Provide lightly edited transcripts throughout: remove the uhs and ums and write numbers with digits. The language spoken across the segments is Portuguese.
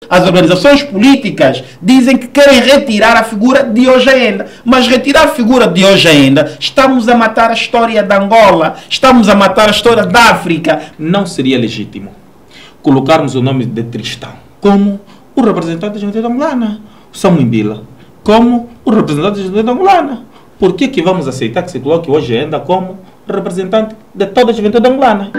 As organizações políticas dizem que querem retirar a figura de hoje ainda. Mas retirar a figura de hoje ainda, estamos a matar a história da Angola, estamos a matar a história da África. Não seria legítimo colocarmos o nome de Tristão como o representante da juventude angolana, Samuel Mbila como o representante da juventude angolana. Por que vamos aceitar que se coloque hoje ainda como representante de toda a juventude angolana?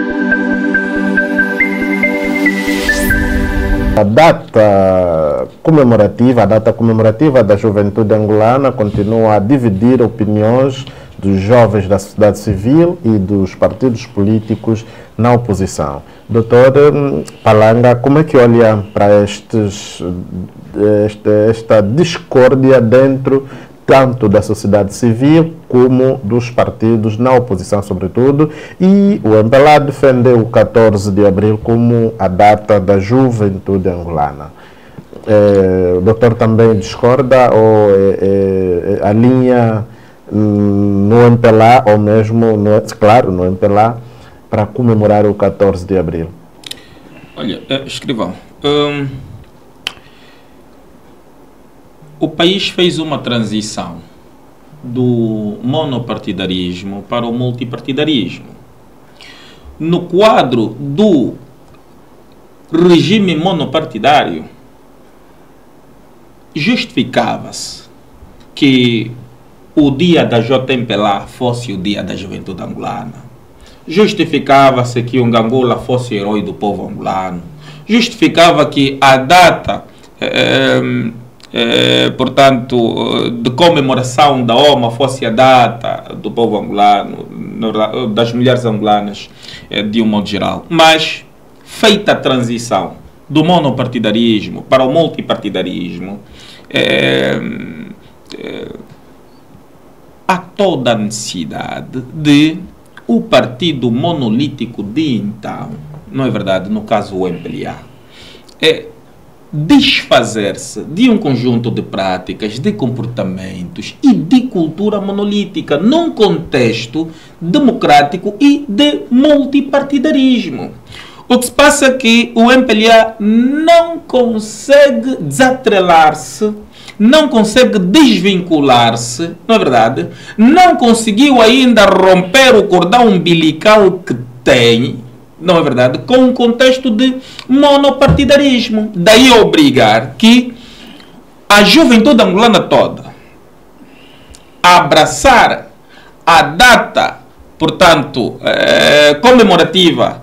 A data comemorativa da juventude angolana continua a dividir opiniões dos jovens da sociedade civil e dos partidos políticos na oposição. Doutor Palanga, como é que olha para esta discórdia dentro tanto da sociedade civil como dos partidos na oposição, sobretudo, e o MPLA defendeu o 14 de abril como a data da juventude angolana? O doutor também discorda ou alinha no MPLA ou mesmo, no MPLA, para comemorar o 14 de abril? Olha, escrivão, o país fez uma transição do monopartidarismo para o multipartidarismo. No quadro do regime monopartidário, justificava-se que o dia da JMPLA fosse o dia da juventude angolana. Justificava-se que o Ngangula fosse o herói do povo angolano. Justificava que a data portanto, de comemoração da OMA fosse a data do povo angolano, das mulheres angolanas, de um modo geral. Mas, feita a transição do monopartidarismo para o multipartidarismo, há toda a necessidade de o partido monolítico de então, não é verdade, no caso o MPLA, desfazer-se de um conjunto de práticas, de comportamentos e de cultura monolítica num contexto democrático e de multipartidarismo. O que se passa é que o MPLA não consegue desatrelar-se, não consegue desvincular-se, não é verdade? Não conseguiu ainda romper o cordão umbilical que tem, não é verdade, com um contexto de monopartidarismo. Daí obrigar que a juventude angolana toda a abraçar a data, portanto, comemorativa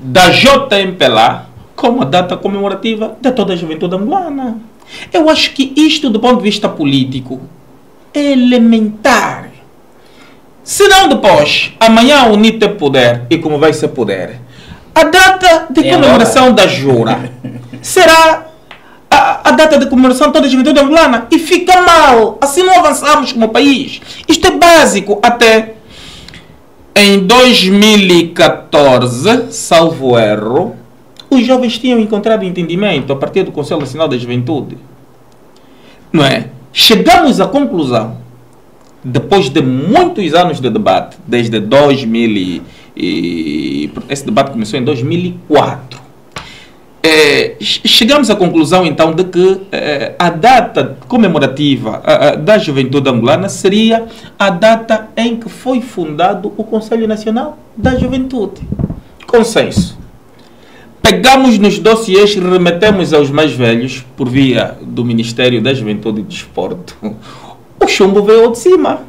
da JMPLA como a data comemorativa de toda a juventude angolana. Eu acho que isto, do ponto de vista político, é elementar. Se não depois, amanhã a UNIT tem poder, e como vai ser poder, a data de comemoração da Jura será a data de comemoração de toda a juventude angolana. E fica mal. Assim não avançamos como país. Isto é básico. Até em 2014, salvo erro, os jovens tinham encontrado entendimento a partir do Conselho Nacional da Juventude. Não é? Chegamos à conclusão, depois de muitos anos de debate, desde 2000 esse debate começou em 2004, chegamos à conclusão então de que a data comemorativa da juventude angolana seria a data em que foi fundado o Conselho Nacional da Juventude. Consenso. Pegamos nos dossiês e remetemos aos mais velhos por via do Ministério da Juventude e Desporto. O chumbo veio de cima.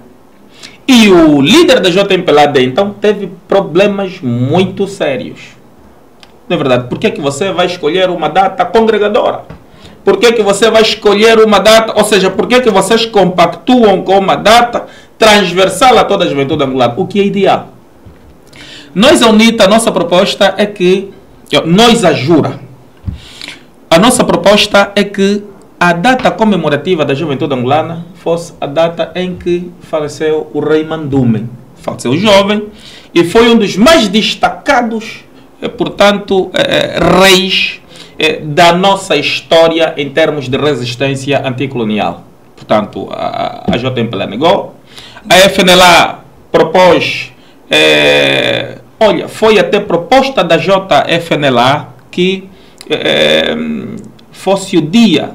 E o líder da JMPLA então teve problemas muito sérios. Não é verdade? Por que que você vai escolher uma data congregadora? Por que que você vai escolher uma data, ou seja, por que que vocês compactuam com uma data transversal a toda a juventude angolana? O que é ideal? Nós, a UNIT, a nossa proposta é que, nós, a Jura, a nossa proposta é que a data comemorativa da juventude angolana fosse a data em que faleceu o rei Mandume. Faleceu jovem e foi um dos mais destacados, portanto, reis da nossa história em termos de resistência anticolonial. Portanto, a JMPLA negou, a FNLA propôs, olha, foi até proposta da JFNLA que fosse o Dia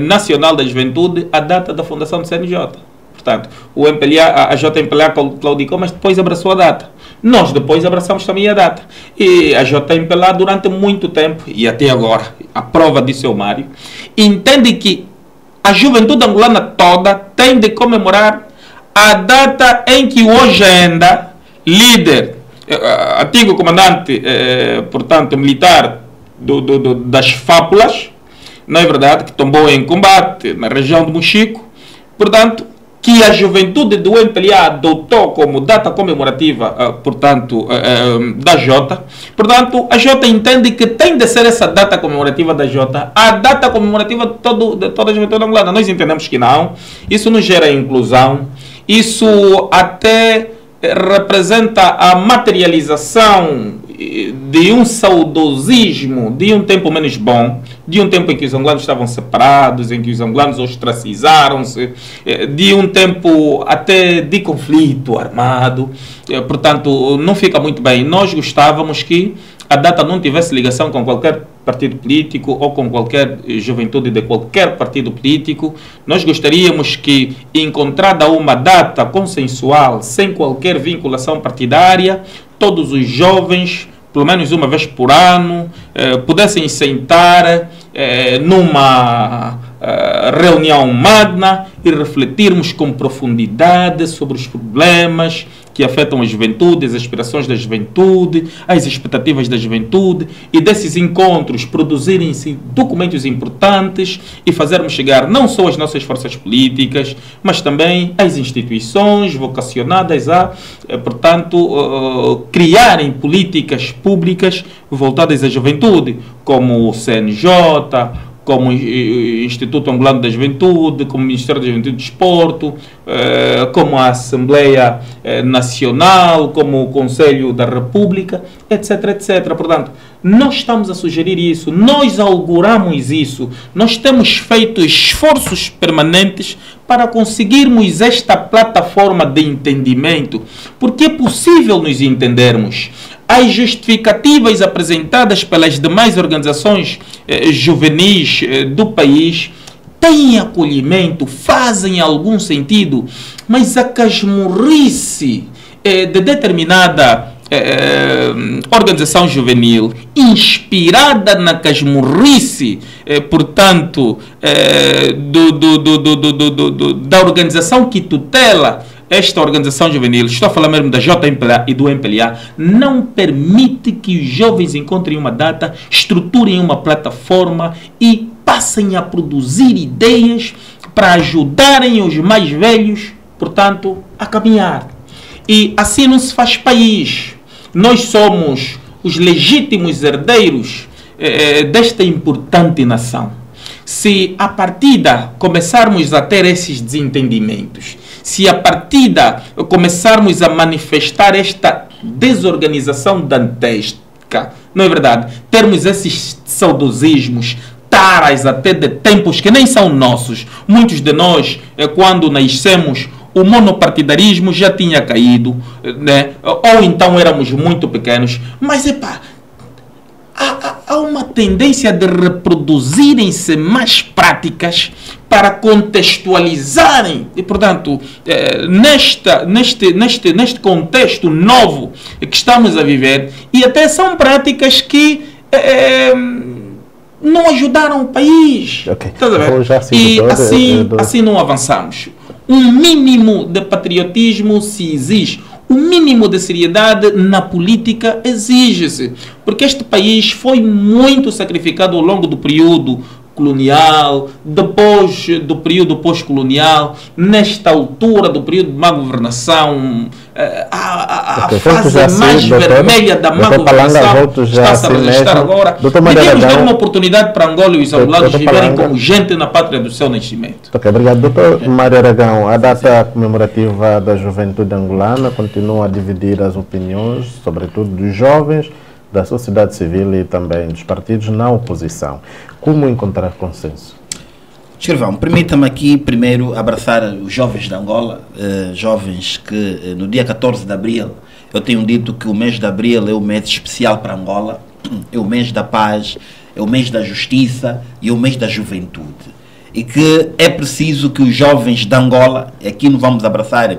Nacional da Juventude, a data da fundação do CNJ. Portanto, o MPLA, a JMPLA claudicou, mas depois abraçou a data. Nós depois abraçamos também a data. E a JMPLA, durante muito tempo, e até agora, a prova disso é o Mário, entende que a juventude angolana toda tem de comemorar a data em que o Ojenda, líder, antigo comandante, portanto, militar das Fábulas, não é verdade, que tombou em combate na região do Mochico, portanto, que a juventude do MPLA adotou como data comemorativa, portanto, da Jota. Portanto, a Jota entende que tem de ser essa data comemorativa da Jota a data comemorativa de toda a juventude angolana. Nós entendemos que não. Isso não gera inclusão. Isso até representa a materialização de um saudosismo de um tempo menos bom, de um tempo em que os angolanos estavam separados, em que os angolanos ostracizaram-se, de um tempo até de conflito armado. Portanto, não fica muito bem. Nós gostávamos que a data não tivesse ligação com qualquer partido político ou com qualquer juventude de qualquer partido político. Nós gostaríamos que, encontrada uma data consensual, sem qualquer vinculação partidária, todos os jovens, pelo menos uma vez por ano, pudessem sentar numa reunião magna e refletirmos com profundidade sobre os problemas que afetam a juventude, as aspirações da juventude, as expectativas da juventude, e desses encontros produzirem-se documentos importantes e fazermos chegar não só as nossas forças políticas, mas também as instituições vocacionadas a, portanto, criarem políticas públicas voltadas à juventude, como o CNJ, como o Instituto Angolano da Juventude, como o Ministério da Juventude e Desporto, como a Assembleia Nacional, como o Conselho da República, etc, etc. Portanto, nós estamos a sugerir isso, nós auguramos isso, nós temos feito esforços permanentes para conseguirmos esta plataforma de entendimento, porque é possível nos entendermos. As justificativas apresentadas pelas demais organizações juvenis do país têm acolhimento, fazem algum sentido, mas a casmurrice de determinada organização juvenil, inspirada na casmurrice, portanto, da organização que tutela esta organização juvenil, estou a falar mesmo da JMPLA e do MPLA, não permite que os jovens encontrem uma data, estruturem uma plataforma e passem a produzir ideias para ajudarem os mais velhos, portanto, a caminhar. E assim não se faz país. Nós somos os legítimos herdeiros desta importante nação. Se a partida começarmos a ter esses desentendimentos, se a partida começarmos a manifestar esta desorganização dantesca, não é verdade? Termos esses saudosismos, taras até de tempos que nem são nossos. Muitos de nós, quando nascemos, o monopartidarismo já tinha caído, né? Ou então éramos muito pequenos, mas há uma tendência de reproduzirem-se mais práticas para contextualizarem, e portanto, neste contexto novo que estamos a viver, e até são práticas que não ajudaram o país. Okay. E assim não avançamos. Um mínimo de patriotismo se exige. O mínimo de seriedade na política exige-se, porque este país foi muito sacrificado ao longo do período colonial, depois do período pós-colonial, nesta altura do período de má governação, a fase mais vermelha da má governação está-se a registrar agora. Devemos dar uma oportunidade para Angola e os angolanos viverem como gente na pátria do seu nascimento. Ok, obrigado. Doutor Mário Aragão, a data comemorativa da juventude angolana continua a dividir as opiniões, sobretudo dos jovens, da sociedade civil e também dos partidos na oposição. Como encontrar consenso? Escrivão, permita-me aqui primeiro abraçar os jovens de Angola, jovens que no dia 14 de abril, eu tenho dito que o mês de abril é o mês especial para Angola, é o mês da paz, é o mês da justiça e o mês da juventude. E que é preciso que os jovens de Angola, aqui não vamos abraçar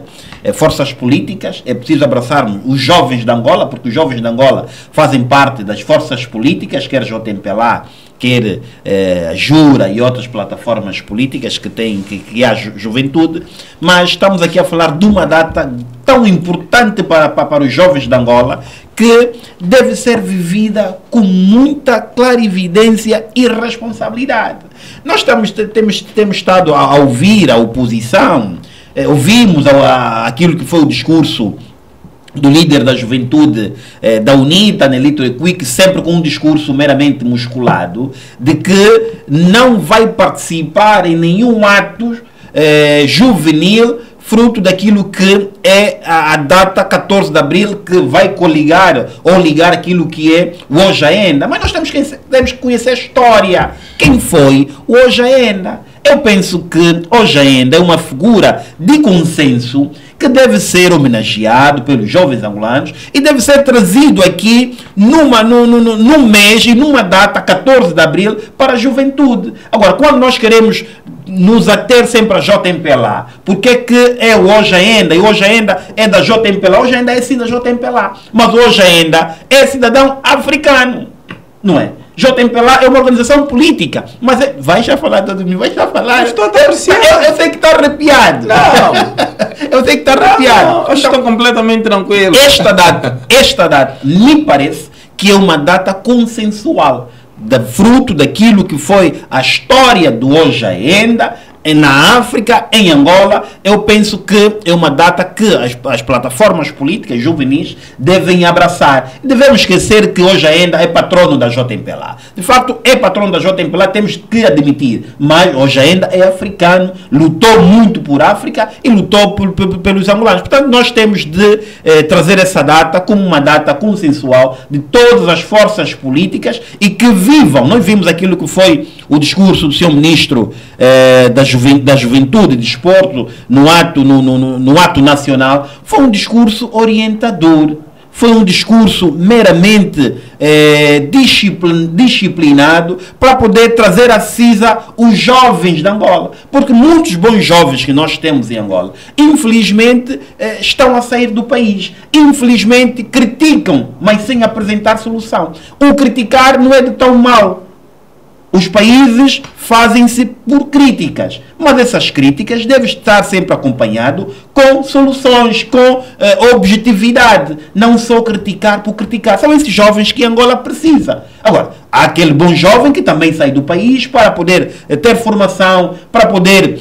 forças políticas, é preciso abraçarmos os jovens de Angola, porque os jovens de Angola fazem parte das forças políticas, quer JMPLA, quer Jura e outras plataformas políticas que há juventude, mas estamos aqui a falar de uma data tão importante para os jovens de Angola, que deve ser vivida com muita clarividência e responsabilidade. Nós temos estado a ouvir a oposição, ouvimos aquilo que foi o discurso do líder da juventude da UNITA, Nelito Equique, sempre com um discurso meramente musculado, de que não vai participar em nenhum ato juvenil, fruto daquilo que é a data 14 de abril, que vai coligar ou ligar aquilo que é o Hoje Ainda. Mas nós temos que conhecer a história. Quem foi o Hoje Ainda? Eu penso que Hoje Ainda é uma figura de consenso que deve ser homenageado pelos jovens angolanos e deve ser trazido aqui num mês e numa data 14 de abril para a juventude. Agora, quando nós queremos nos ater sempre a JMPLA, porque é que é o Hoje Ainda, e Hoje Ainda é da JMPLA, Hoje Ainda é sim da JMPLA, mas Hoje Ainda é cidadão africano, não é? JMPLA é uma organização política, mas vai já falar de mim, vai já falar. Eu sei que está arrepiado. Não. Eu sei que está arrepiado. Não, eu estou completamente tranquilo. Esta data, me parece que é uma data consensual, fruto daquilo que foi a história do Hoje Ainda na África, em Angola. Eu penso que é uma data que as plataformas políticas juvenis devem abraçar. Devemos esquecer que Hoje Ainda é patrono da JMPLA. De facto, é patrono da JMPLA, temos que admitir. Mas Hoje Ainda é africano, lutou muito por África e lutou pelos angolanos. Portanto, nós temos de trazer essa data como uma data consensual de todas as forças políticas e que vivam. Nós vimos aquilo que foi o discurso do senhor ministro da Juventude e Desporto no ato nacional. Foi um discurso orientador, foi um discurso meramente disciplinado para poder trazer à CISA os jovens de Angola, porque muitos bons jovens que nós temos em Angola, infelizmente, estão a sair do país, infelizmente criticam, mas sem apresentar solução. O criticar não é de tão mal. Os países fazem-se por críticas, mas essas críticas devem estar sempre acompanhadas com soluções, com objetividade, não só criticar por criticar. São esses jovens que Angola precisa. Agora, há aquele bom jovem que também sai do país para poder ter formação, para poder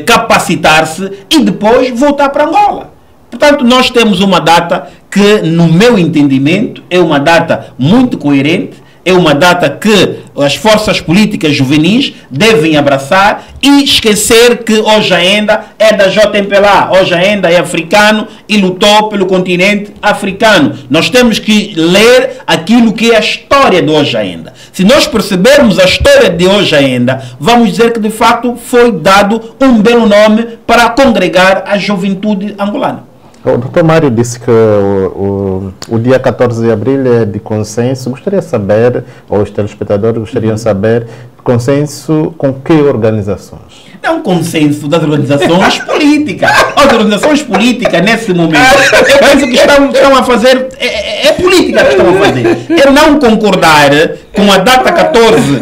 capacitar-se e depois voltar para Angola. Portanto, nós temos uma data que, no meu entendimento, é uma data muito coerente, é uma data que as forças políticas juvenis devem abraçar e esquecer que Hoje Ainda é da JMPLA, Hoje Ainda é africano e lutou pelo continente africano. Nós temos que ler aquilo que é a história de Hoje Ainda. Se nós percebermos a história de Hoje Ainda, vamos dizer que de fato foi dado um belo nome para congregar a juventude angolana. O Dr. Mário disse que o dia 14 de abril é de consenso. Gostaria de saber, ou os telespectadores gostariam de saber, consenso com que organizações? É um consenso das organizações políticas. As organizações políticas, nesse momento, eu penso que estão a fazer, é política que estão a fazer. É não concordar com a data 14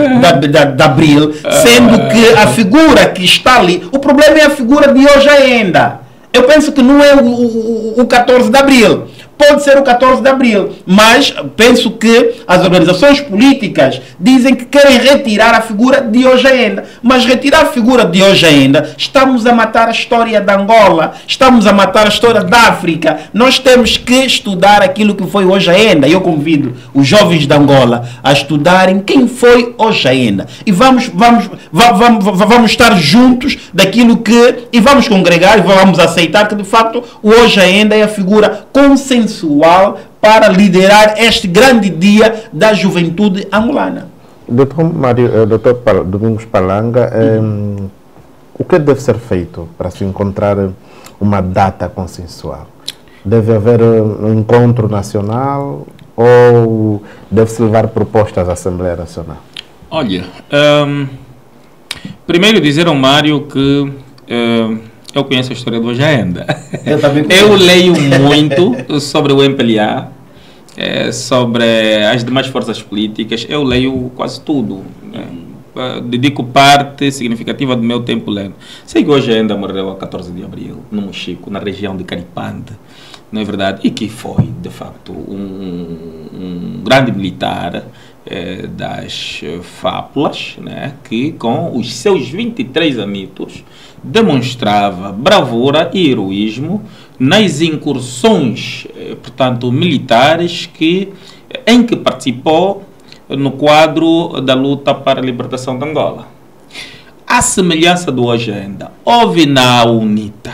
de abril, sendo que a figura que está ali, o problema é a figura de Hoje Ainda. Eu penso que não é o 14 de abril. Pode ser o 14 de abril, mas penso que as organizações políticas dizem que querem retirar a figura de Hoje Ainda. Mas retirar a figura de Hoje Ainda, estamos a matar a história da Angola, estamos a matar a história da África. Nós temos que estudar aquilo que foi Hoje Ainda. Eu convido os jovens de Angola a estudarem quem foi Hoje Ainda. E vamos estar juntos daquilo que, e vamos congregar e vamos aceitar que de facto o Hoje Ainda é a figura consensual para liderar este grande dia da juventude angolana. Dr. Domingos Palanga, o que deve ser feito para se encontrar uma data consensual? Deve haver um encontro nacional? ou deve-se levar propostas à Assembleia Nacional? Olha, primeiro dizer ao Mário que eu conheço a história do Agenda. Eu leio muito sobre o MPLA, sobre as demais forças políticas, eu leio quase tudo. Dedico parte significativa do meu tempo lendo. Sei que hoje ainda morreu a 14 de abril, no Mochico, na região de Caripante, não é verdade? E que foi, de facto, um grande militar das Fábulas, né? Que com os seus 23 anitos demonstrava bravura e heroísmo nas incursões, portanto, militares em que participou no quadro da luta para a libertação de Angola. À semelhança do Agenda, houve na UNITA,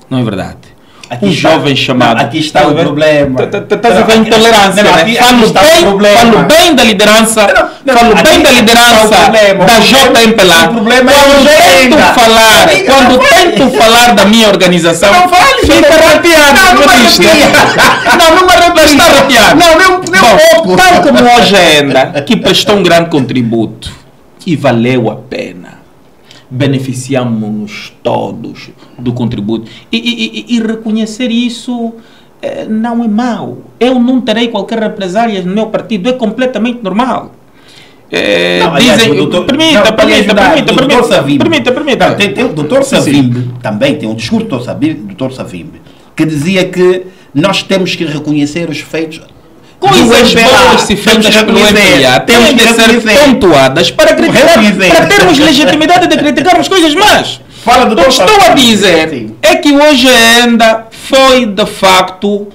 não é verdade? Aqui um jovem chamado... Aqui está o problema. Estás a ver intolerância, né? Falo bem da liderança, falo bem da liderança da JMPLA. Quando tento falar da minha organização, fica arrepiado. Não me arrepio. Está arrepiado. Não, tal como o Agenda, que prestou um grande contributo e valeu a pena. Beneficiamos todos do contributo. E reconhecer isso não é mau. Eu não terei qualquer represália no meu partido. É completamente normal. Permita. Tem o Dr. Savimbi, também tem um discurso do Dr. Savimbi, que dizia que nós temos que reconhecer os feitos. Coisas boas se feitas pelo MPLA têm de ser pontuadas para termos legitimidade de criticarmos coisas más. O que estou a dizer é que hoje ainda foi, de facto,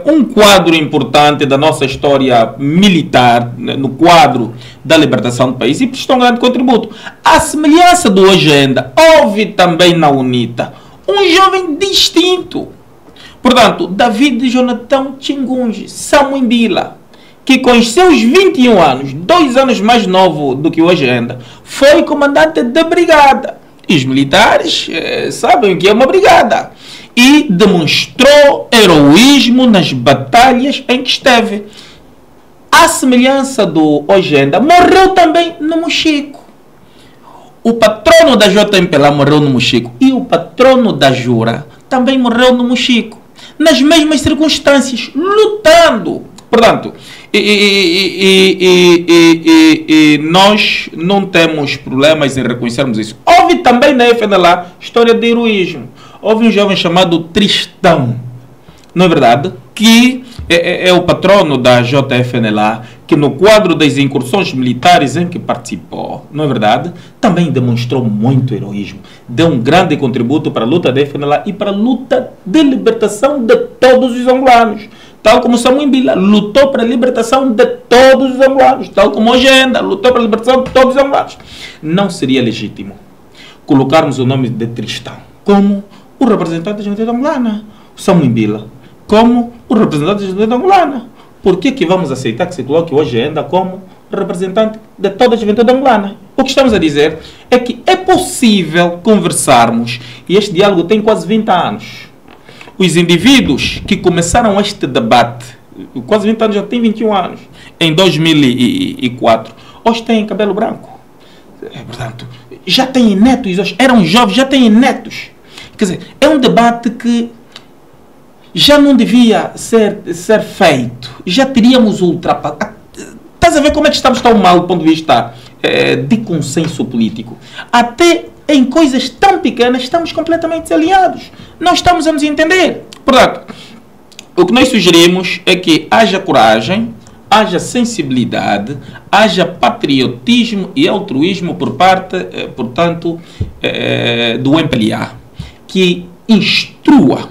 um quadro importante da nossa história militar, no quadro da libertação do país, e prestou um grande contributo. À semelhança do Agenda, houve também na UNITA um jovem distinto. Portanto, David Jonathan Chingunji Samuimbila, que com os seus 21 anos, 2 anos mais novo do que o Agenda, foi comandante de brigada. E os militares sabem o que é uma brigada. E demonstrou heroísmo nas batalhas em que esteve. À semelhança do Agenda, morreu também no Mochico. O patrono da JMPLA morreu no Mochico. E o patrono da Jura também morreu no Mochico. Nas mesmas circunstâncias, lutando. Portanto, nós não temos problemas em reconhecermos isso. Houve também na FNLA história de heroísmo. Houve um jovem chamado Tristão, não é verdade? Que é o patrono da JFNLA, que no quadro das incursões militares em que participou, não é verdade? Também demonstrou muito heroísmo. Deu um grande contributo para a luta da FNLA e para a luta de libertação de todos os angolanos. Tal como Samuimbila lutou para a libertação de todos os angolanos. Tal como Agenda lutou para a libertação de todos os angolanos. Não seria legítimo colocarmos o nome de Tristão como o representante da juventude angolana. Samuimbila como o representante da juventude angolana. Por que vamos aceitar que se coloque hoje ainda como representante de toda a juventude angolana? O que estamos a dizer é que é possível conversarmos, e este diálogo tem quase 20 anos. Os indivíduos que começaram este debate, quase 20 anos, já têm 21 anos, em 2004, hoje têm cabelo branco. Portanto, já têm netos, hoje eram jovens, já têm netos. Quer dizer, é um debate que já não devia ser feito. Já teríamos ultrapassado. Estás a ver como é que estamos tão mal do ponto de vista de consenso político? Até em coisas tão pequenas estamos completamente desalinhados. Não estamos a nos entender. Portanto, o que nós sugerimos é que haja coragem, haja sensibilidade, haja patriotismo e altruísmo por parte, portanto, do MPLA, que instrua,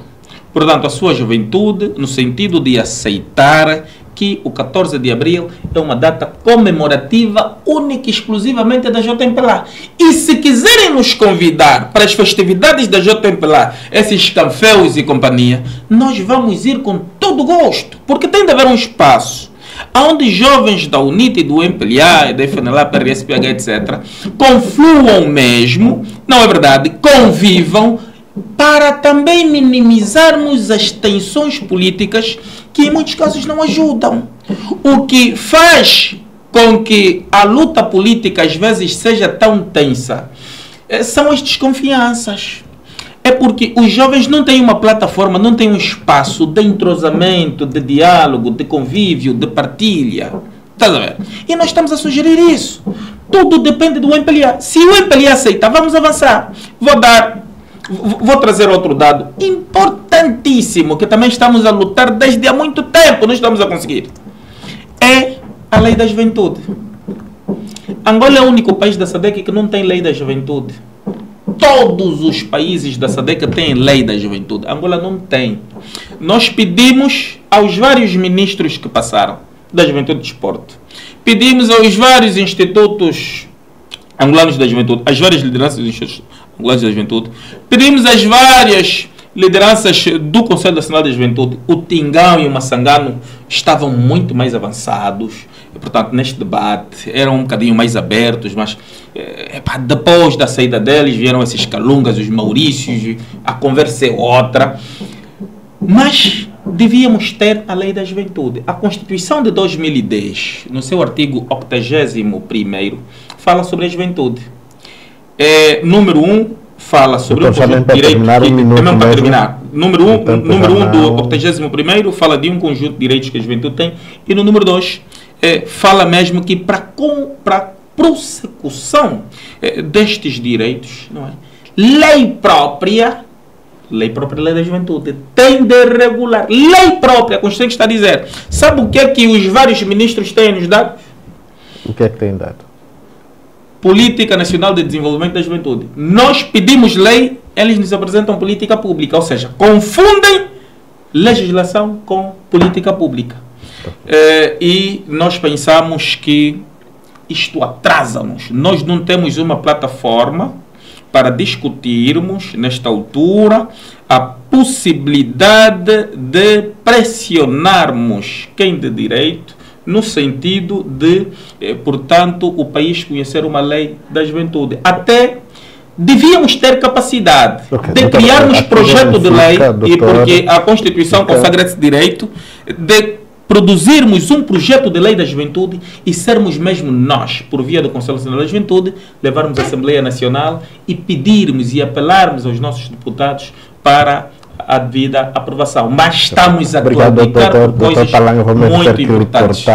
portanto, a sua juventude no sentido de aceitar que o 14 de abril é uma data comemorativa única e exclusivamente da JMPLA. E se quiserem nos convidar para as festividades da JMPLA, esses cafés e companhia, nós vamos ir com todo gosto, porque tem de haver um espaço onde jovens da UNITA e do MPLA, da FNLA, PRSPH, etc., confluam mesmo, não é verdade, convivam, para também minimizarmos as tensões políticas que em muitos casos não ajudam. O que faz com que a luta política às vezes seja tão tensa são as desconfianças. É porque os jovens não têm uma plataforma, não têm um espaço de entrosamento, de diálogo, de convívio, de partilha. Estás a ver? E nós estamos a sugerir isso. Tudo depende do MPLA. Se o MPLA aceitar, vamos avançar. Vou trazer outro dado importantíssimo, que também estamos a lutar desde há muito tempo, não estamos a conseguir. É a lei da juventude. Angola é o único país da SADC que não tem lei da juventude. Todos os países da SADC têm lei da juventude. Angola não tem. Nós pedimos aos vários ministros que passaram da Juventude e Desporto. Pedimos aos vários institutos angolanos da juventude, às várias lideranças dos institutos angolanos da juventude. Pedimos às várias lideranças do Conselho Nacional da Juventude. O Tingão e o Massangano estavam muito mais avançados. E, portanto, neste debate eram um bocadinho mais abertos, mas depois da saída deles vieram esses calungas, os Maurícios, a conversa é outra. Mas devíamos ter a lei da juventude. A Constituição de 2010, no seu artigo 81º, fala sobre a juventude. Número 1, fala sobre o conjunto de direitos. Para terminar. Número 1 do 81º fala de um conjunto de direitos que a juventude tem. E no número 2, fala mesmo que para prossecução destes direitos, não é? Lei própria da juventude tem de regular. Lei própria, a Constituição está a dizer. Sabe o que é que os vários ministros têm nos dado? O que é que têm dado? Política Nacional de Desenvolvimento da Juventude. Nós pedimos lei, eles nos apresentam política pública. Ou seja, confundem legislação com política pública. E nós pensamos que isto atrasa-nos. Nós não temos uma plataforma para discutirmos, nesta altura, a possibilidade de pressionarmos quem de direito no sentido de, portanto, o país conhecer uma lei da juventude. Até devíamos ter capacidade de criarmos projeto de lei, e porque a Constituição consagra esse direito, de produzirmos um projeto de lei da juventude e sermos mesmo nós, por via do Conselho Nacional da Juventude, levarmos à Assembleia Nacional e pedirmos e apelarmos aos nossos deputados para a devida aprovação. Mas estamos a claudicar por coisas muito importantes.